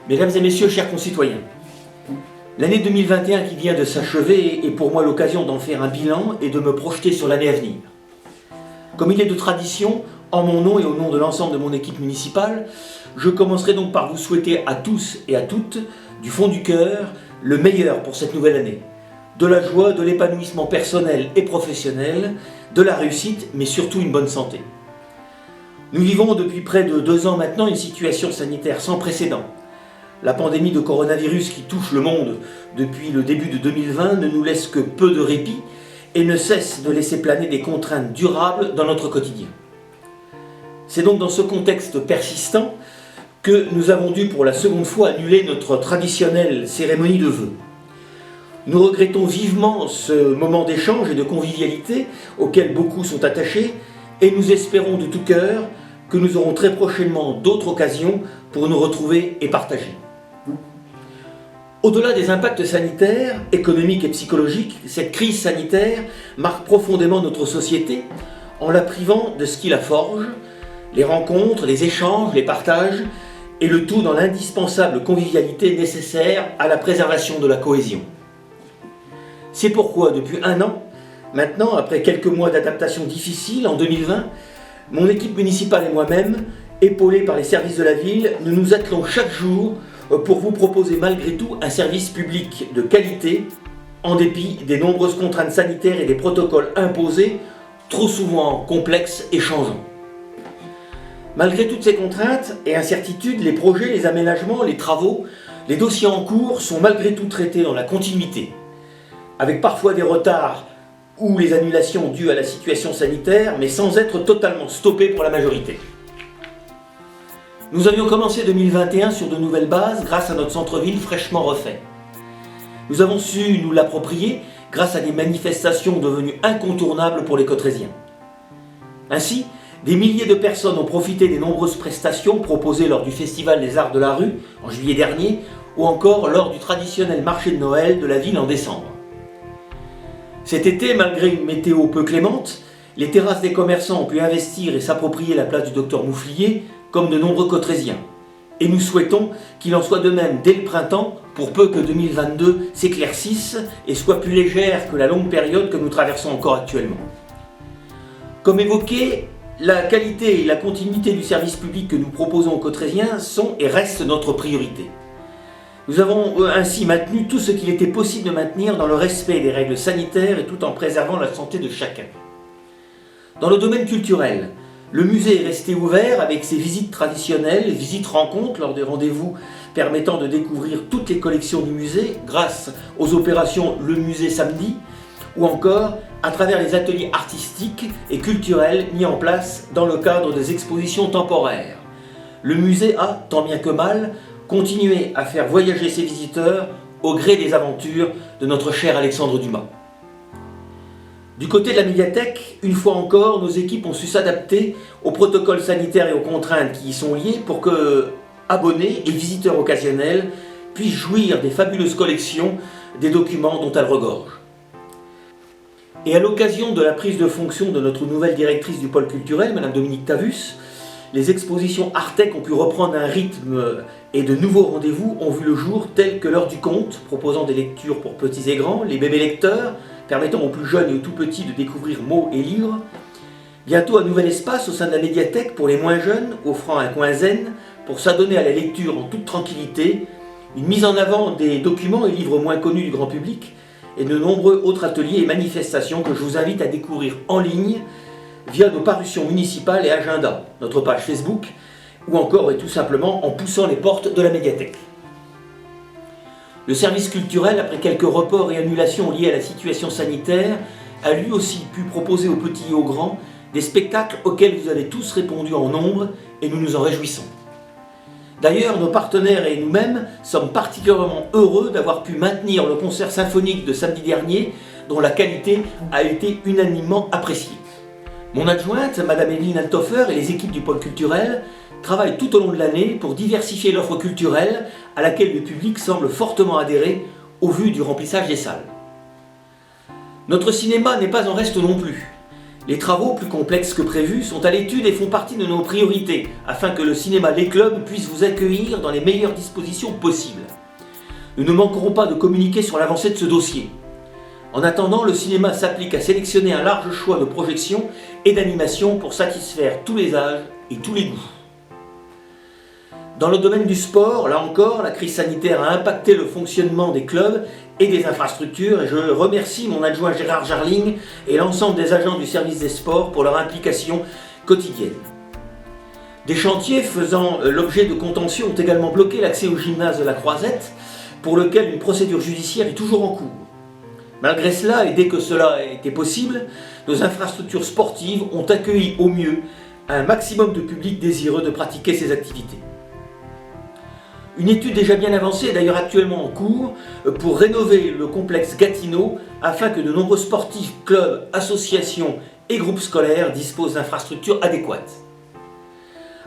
Mesdames et messieurs, chers concitoyens, l'année 2021 qui vient de s'achever est pour moi l'occasion d'en faire un bilan et de me projeter sur l'année à venir. Comme il est de tradition, en mon nom et au nom de l'ensemble de mon équipe municipale, je commencerai donc par vous souhaiter à tous et à toutes, du fond du cœur, le meilleur pour cette nouvelle année. De la joie, de l'épanouissement personnel et professionnel, de la réussite, mais surtout une bonne santé. Nous vivons depuis près de 2 ans maintenant une situation sanitaire sans précédent. La pandémie de coronavirus qui touche le monde depuis le début de 2020 ne nous laisse que peu de répit et ne cesse de laisser planer des contraintes durables dans notre quotidien. C'est donc dans ce contexte persistant que nous avons dû pour la seconde fois annuler notre traditionnelle cérémonie de vœux. Nous regrettons vivement ce moment d'échange et de convivialité auquel beaucoup sont attachés et nous espérons de tout cœur que nous aurons très prochainement d'autres occasions pour nous retrouver et partager. Au-delà des impacts sanitaires, économiques et psychologiques, cette crise sanitaire marque profondément notre société en la privant de ce qui la forge, les rencontres, les échanges, les partages, et le tout dans l'indispensable convivialité nécessaire à la préservation de la cohésion. C'est pourquoi, depuis 1 an, maintenant, après quelques mois d'adaptation difficile en 2020, mon équipe municipale et moi-même, épaulés par les services de la ville, nous nous attelons chaque jour pour vous proposer malgré tout un service public de qualité, en dépit des nombreuses contraintes sanitaires et des protocoles imposés, trop souvent complexes et changeants. Malgré toutes ces contraintes et incertitudes, les projets, les aménagements, les travaux, les dossiers en cours sont malgré tout traités dans la continuité, avec parfois des retards ou les annulations dues à la situation sanitaire, mais sans être totalement stoppés pour la majorité. Nous avions commencé 2021 sur de nouvelles bases grâce à notre centre-ville fraîchement refait. Nous avons su nous l'approprier grâce à des manifestations devenues incontournables pour les Cotrésiens. Ainsi, des milliers de personnes ont profité des nombreuses prestations proposées lors du Festival des Arts de la Rue en juillet dernier ou encore lors du traditionnel marché de Noël de la ville en décembre. Cet été, malgré une météo peu clémente, les terrasses des commerçants ont pu investir et s'approprier la place du docteur Mouflier comme de nombreux Cotrésiens. Et nous souhaitons qu'il en soit de même dès le printemps, pour peu que 2022 s'éclaircisse et soit plus légère que la longue période que nous traversons encore actuellement. Comme évoqué, la qualité et la continuité du service public que nous proposons aux Cotrésiens sont et restent notre priorité. Nous avons ainsi maintenu tout ce qu'il était possible de maintenir dans le respect des règles sanitaires et tout en préservant la santé de chacun. Dans le domaine culturel, le musée est resté ouvert avec ses visites traditionnelles, visites rencontres lors des rendez-vous permettant de découvrir toutes les collections du musée grâce aux opérations Le Musée Samedi ou encore à travers les ateliers artistiques et culturels mis en place dans le cadre des expositions temporaires. Le musée a, tant bien que mal, continué à faire voyager ses visiteurs au gré des aventures de notre cher Alexandre Dumas. Du côté de la médiathèque, une fois encore, nos équipes ont su s'adapter aux protocoles sanitaires et aux contraintes qui y sont liées pour que abonnés et visiteurs occasionnels puissent jouir des fabuleuses collections des documents dont elle regorge. Et à l'occasion de la prise de fonction de notre nouvelle directrice du pôle culturel, Madame Dominique Tavus, les expositions Artec ont pu reprendre un rythme et de nouveaux rendez-vous ont vu le jour tels que l'heure du conte, proposant des lectures pour petits et grands, les bébés lecteurs, permettant aux plus jeunes et aux tout petits de découvrir mots et livres. Bientôt un nouvel espace au sein de la médiathèque pour les moins jeunes, offrant un coin zen pour s'adonner à la lecture en toute tranquillité, une mise en avant des documents et livres moins connus du grand public, et de nombreux autres ateliers et manifestations que je vous invite à découvrir en ligne via nos parutions municipales et agenda, notre page Facebook, ou encore et tout simplement en poussant les portes de la médiathèque. Le service culturel, après quelques reports et annulations liés à la situation sanitaire, a lui aussi pu proposer aux petits et aux grands des spectacles auxquels vous avez tous répondu en nombre et nous nous en réjouissons. D'ailleurs, nos partenaires et nous-mêmes sommes particulièrement heureux d'avoir pu maintenir le concert symphonique de samedi dernier dont la qualité a été unanimement appréciée. Mon adjointe, Madame Evelyne Althofer et les équipes du pôle culturel travaillent tout au long de l'année pour diversifier l'offre culturelle à laquelle le public semble fortement adhérer au vu du remplissage des salles. Notre cinéma n'est pas en reste non plus. Les travaux, plus complexes que prévu, sont à l'étude et font partie de nos priorités, afin que le cinéma Les Clubs puisse vous accueillir dans les meilleures dispositions possibles. Nous ne manquerons pas de communiquer sur l'avancée de ce dossier. En attendant, le cinéma s'applique à sélectionner un large choix de projections et d'animations pour satisfaire tous les âges et tous les goûts. Dans le domaine du sport, là encore, la crise sanitaire a impacté le fonctionnement des clubs et des infrastructures et je remercie mon adjoint Gérard Jarling et l'ensemble des agents du service des sports pour leur implication quotidienne. Des chantiers faisant l'objet de contentieux ont également bloqué l'accès au gymnase de la Croisette, pour lequel une procédure judiciaire est toujours en cours. Malgré cela, et dès que cela a été possible, nos infrastructures sportives ont accueilli au mieux un maximum de public désireux de pratiquer ces activités. Une étude déjà bien avancée est d'ailleurs actuellement en cours pour rénover le complexe Gatineau afin que de nombreux sportifs, clubs, associations et groupes scolaires disposent d'infrastructures adéquates.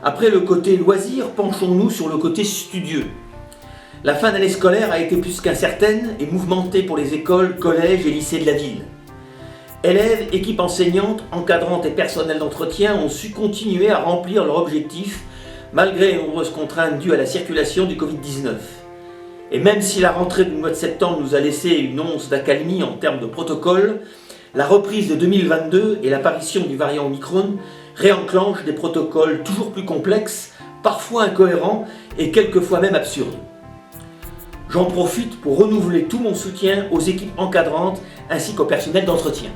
Après le côté loisir, penchons-nous sur le côté studieux. La fin d'année scolaire a été plus qu'incertaine et mouvementée pour les écoles, collèges et lycées de la ville. Élèves, équipes enseignantes, encadrantes et personnels d'entretien ont su continuer à remplir leur objectif malgré les nombreuses contraintes dues à la circulation du Covid-19. Et même si la rentrée du mois de septembre nous a laissé une once d'accalmie en termes de protocole, la reprise de 2022 et l'apparition du variant Omicron réenclenchent des protocoles toujours plus complexes, parfois incohérents et quelquefois même absurdes. J'en profite pour renouveler tout mon soutien aux équipes encadrantes ainsi qu'au personnel d'entretien.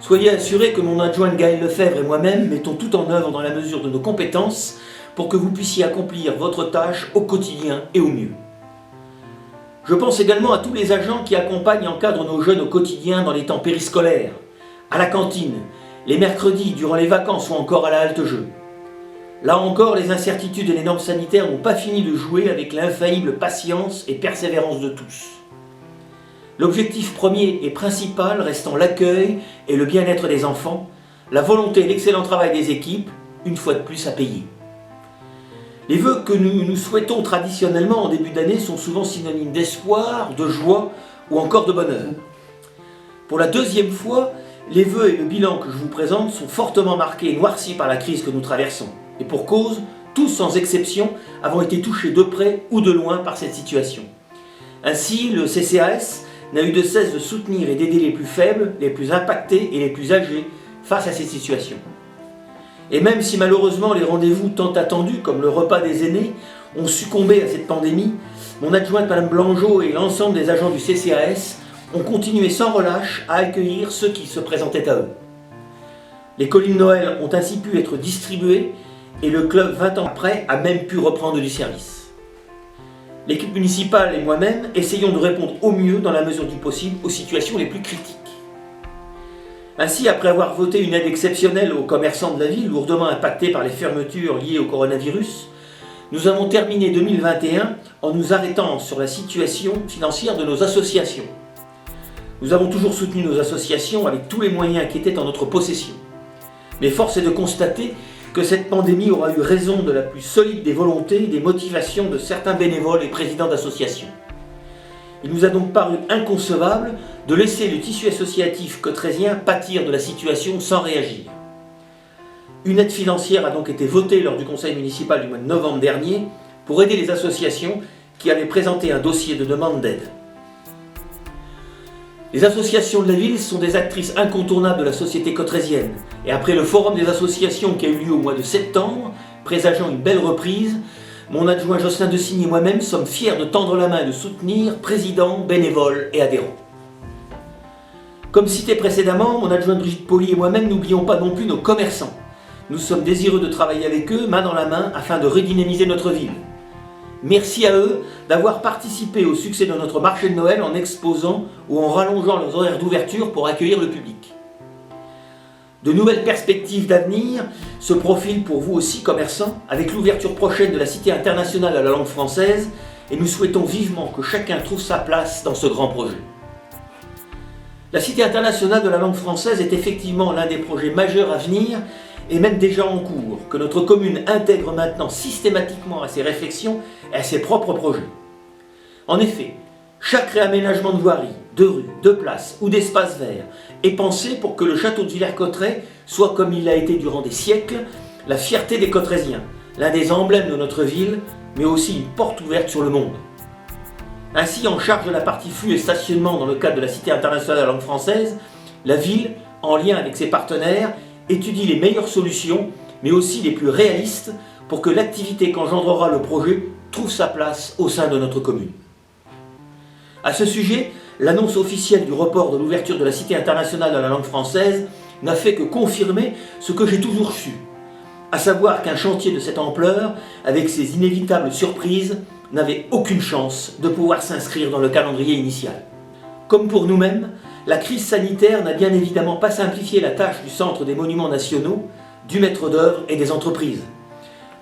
Soyez assurés que mon adjointe Gaëlle Lefebvre et moi-même mettons tout en œuvre dans la mesure de nos compétences pour que vous puissiez accomplir votre tâche au quotidien et au mieux. Je pense également à tous les agents qui accompagnent et encadrent nos jeunes au quotidien dans les temps périscolaires, à la cantine, les mercredis, durant les vacances ou encore à la halte-jeu. Là encore, les incertitudes et les normes sanitaires n'ont pas fini de jouer avec l'infaillible patience et persévérance de tous. L'objectif premier et principal restant l'accueil et le bien-être des enfants, la volonté et l'excellent travail des équipes, une fois de plus à payer. Les vœux que nous souhaitons traditionnellement en début d'année sont souvent synonymes d'espoir, de joie ou encore de bonheur. Pour la deuxième fois, les vœux et le bilan que je vous présente sont fortement marqués et noircis par la crise que nous traversons. Et pour cause, tous sans exception avons été touchés de près ou de loin par cette situation. Ainsi, le CCAS n'a eu de cesse de soutenir et d'aider les plus faibles, les plus impactés et les plus âgés face à ces situations. Et même si malheureusement les rendez-vous tant attendus, comme le repas des aînés, ont succombé à cette pandémie, mon adjointe Madame Blangeot et l'ensemble des agents du CCAS ont continué sans relâche à accueillir ceux qui se présentaient à eux. Les colis de Noël ont ainsi pu être distribués et le club 20 ans après a même pu reprendre du service. L'équipe municipale et moi-même essayons de répondre au mieux dans la mesure du possible aux situations les plus critiques. Ainsi, après avoir voté une aide exceptionnelle aux commerçants de la ville lourdement impactés par les fermetures liées au coronavirus, nous avons terminé 2021 en nous arrêtant sur la situation financière de nos associations. Nous avons toujours soutenu nos associations avec tous les moyens qui étaient en notre possession. Mais force est de constater que cette pandémie aura eu raison de la plus solide des volontés et des motivations de certains bénévoles et présidents d'associations. Il nous a donc paru inconcevable de laisser le tissu associatif cotrézien pâtir de la situation sans réagir. Une aide financière a donc été votée lors du conseil municipal du mois de novembre dernier pour aider les associations qui avaient présenté un dossier de demande d'aide. Les associations de la ville sont des actrices incontournables de la société cotrézienne. Et après le forum des associations qui a eu lieu au mois de septembre, présageant une belle reprise, mon adjoint Jocelyn Designy et moi-même sommes fiers de tendre la main et de soutenir présidents, bénévoles et adhérents. Comme cité précédemment, mon adjoint Brigitte Poli et moi-même n'oublions pas non plus nos commerçants. Nous sommes désireux de travailler avec eux, main dans la main, afin de redynamiser notre ville. Merci à eux d'avoir participé au succès de notre marché de Noël en exposant ou en rallongeant leurs horaires d'ouverture pour accueillir le public. De nouvelles perspectives d'avenir se profilent pour vous aussi, commerçants, avec l'ouverture prochaine de la Cité internationale à la langue française, et nous souhaitons vivement que chacun trouve sa place dans ce grand projet. La Cité internationale de la langue française est effectivement l'un des projets majeurs à venir, et même déjà en cours, que notre commune intègre maintenant systématiquement à ses réflexions et à ses propres projets. En effet, Chaque réaménagement de voirie, de rue, de place ou d'espace vert est pensé pour que le château de Villers-Cotterêts soit, comme il l'a été durant des siècles, la fierté des Cotterésiens, l'un des emblèmes de notre ville, mais aussi une porte ouverte sur le monde. Ainsi, en charge de la partie flux et stationnement dans le cadre de la Cité internationale de la langue française, la ville, en lien avec ses partenaires, étudie les meilleures solutions, mais aussi les plus réalistes, pour que l'activité qu'engendrera le projet trouve sa place au sein de notre commune. À ce sujet, l'annonce officielle du report de l'ouverture de la Cité internationale de la langue française n'a fait que confirmer ce que j'ai toujours su, à savoir qu'un chantier de cette ampleur, avec ses inévitables surprises, n'avait aucune chance de pouvoir s'inscrire dans le calendrier initial. Comme pour nous-mêmes, la crise sanitaire n'a bien évidemment pas simplifié la tâche du Centre des Monuments Nationaux, du maître d'œuvre et des entreprises.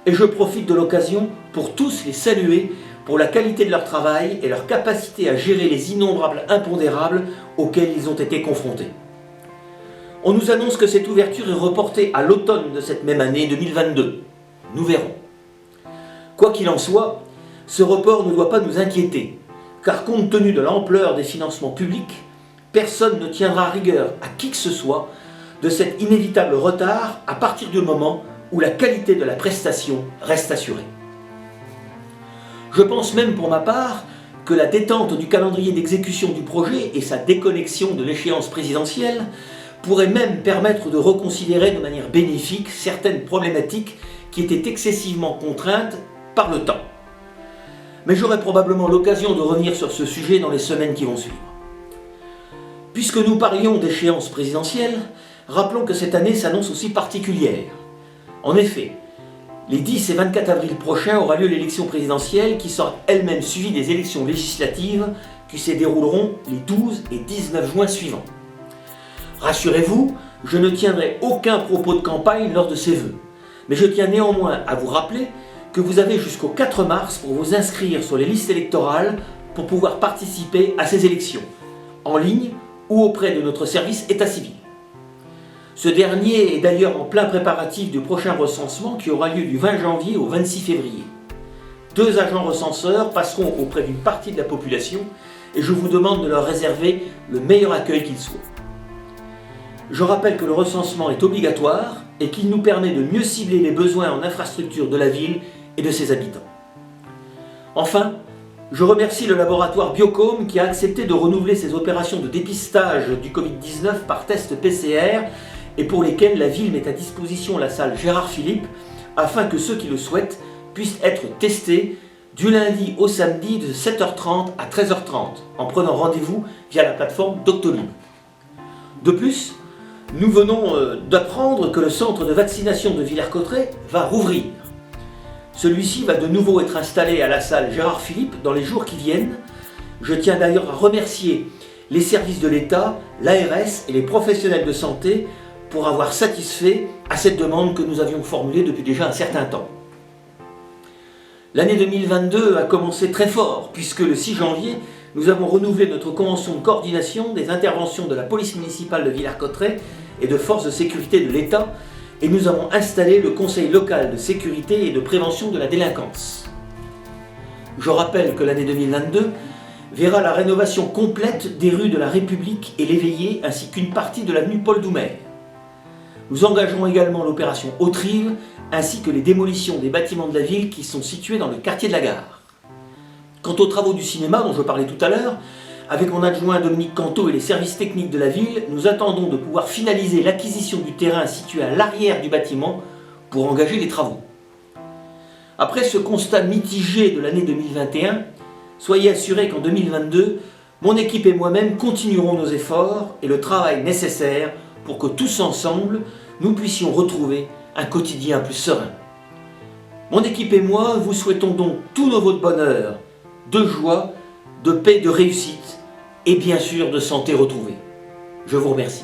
Et je profite de l'occasion pour tous les saluer pour la qualité de leur travail et leur capacité à gérer les innombrables impondérables auxquels ils ont été confrontés. On nous annonce que cette ouverture est reportée à l'automne de cette même année 2022. Nous verrons. Quoi qu'il en soit, ce report ne doit pas nous inquiéter, car compte tenu de l'ampleur des financements publics, personne ne tiendra rigueur à qui que ce soit de cet inévitable retard à partir du moment où la qualité de la prestation reste assurée. Je pense même pour ma part que la détente du calendrier d'exécution du projet et sa déconnexion de l'échéance présidentielle pourraient même permettre de reconsidérer de manière bénéfique certaines problématiques qui étaient excessivement contraintes par le temps. Mais j'aurai probablement l'occasion de revenir sur ce sujet dans les semaines qui vont suivre. Puisque nous parlions d'échéance présidentielle, rappelons que cette année s'annonce aussi particulière. En effet, les 10 et 24 avril prochains aura lieu l'élection présidentielle qui sera elle-même suivie des élections législatives qui se dérouleront les 12 et 19 juin suivants. Rassurez-vous, je ne tiendrai aucun propos de campagne lors de ces vœux, mais je tiens néanmoins à vous rappeler que vous avez jusqu'au 4 mars pour vous inscrire sur les listes électorales pour pouvoir participer à ces élections, en ligne ou auprès de notre service état civil. Ce dernier est d'ailleurs en plein préparatif du prochain recensement qui aura lieu du 20 janvier au 26 février. 2 agents recenseurs passeront auprès d'une partie de la population et je vous demande de leur réserver le meilleur accueil qu'il soit. Je rappelle que le recensement est obligatoire et qu'il nous permet de mieux cibler les besoins en infrastructure de la ville et de ses habitants. Enfin, je remercie le laboratoire Biocom qui a accepté de renouveler ses opérations de dépistage du Covid-19 par test PCR et pour lesquelles la ville met à disposition la salle Gérard Philippe afin que ceux qui le souhaitent puissent être testés du lundi au samedi de 7h30 à 13h30 en prenant rendez-vous via la plateforme Doctolib. De plus, nous venons d'apprendre que le centre de vaccination de Villers-Cotterêts va rouvrir. Celui-ci va de nouveau être installé à la salle Gérard Philippe dans les jours qui viennent. Je tiens d'ailleurs à remercier les services de l'État, l'ARS et les professionnels de santé pour avoir satisfait à cette demande que nous avions formulée depuis déjà un certain temps. L'année 2022 a commencé très fort puisque le 6 janvier, nous avons renouvelé notre convention de coordination des interventions de la police municipale de Villers-Cotterêts et de forces de sécurité de l'État et nous avons installé le Conseil local de sécurité et de prévention de la délinquance. Je rappelle que l'année 2022 verra la rénovation complète des rues de la République et l'Éveillé ainsi qu'une partie de l'avenue Paul Doumer. Nous engagerons également l'opération Haute-Rive ainsi que les démolitions des bâtiments de la ville qui sont situés dans le quartier de la Gare. Quant aux travaux du cinéma dont je parlais tout à l'heure, avec mon adjoint Dominique Canto et les services techniques de la ville, nous attendons de pouvoir finaliser l'acquisition du terrain situé à l'arrière du bâtiment pour engager les travaux. Après ce constat mitigé de l'année 2021, soyez assurés qu'en 2022, mon équipe et moi-même continuerons nos efforts et le travail nécessaire pour que tous ensemble, nous puissions retrouver un quotidien plus serein. Mon équipe et moi vous souhaitons donc tous nos vœux de bonheur, de joie, de paix, de réussite et bien sûr de santé retrouvée. Je vous remercie.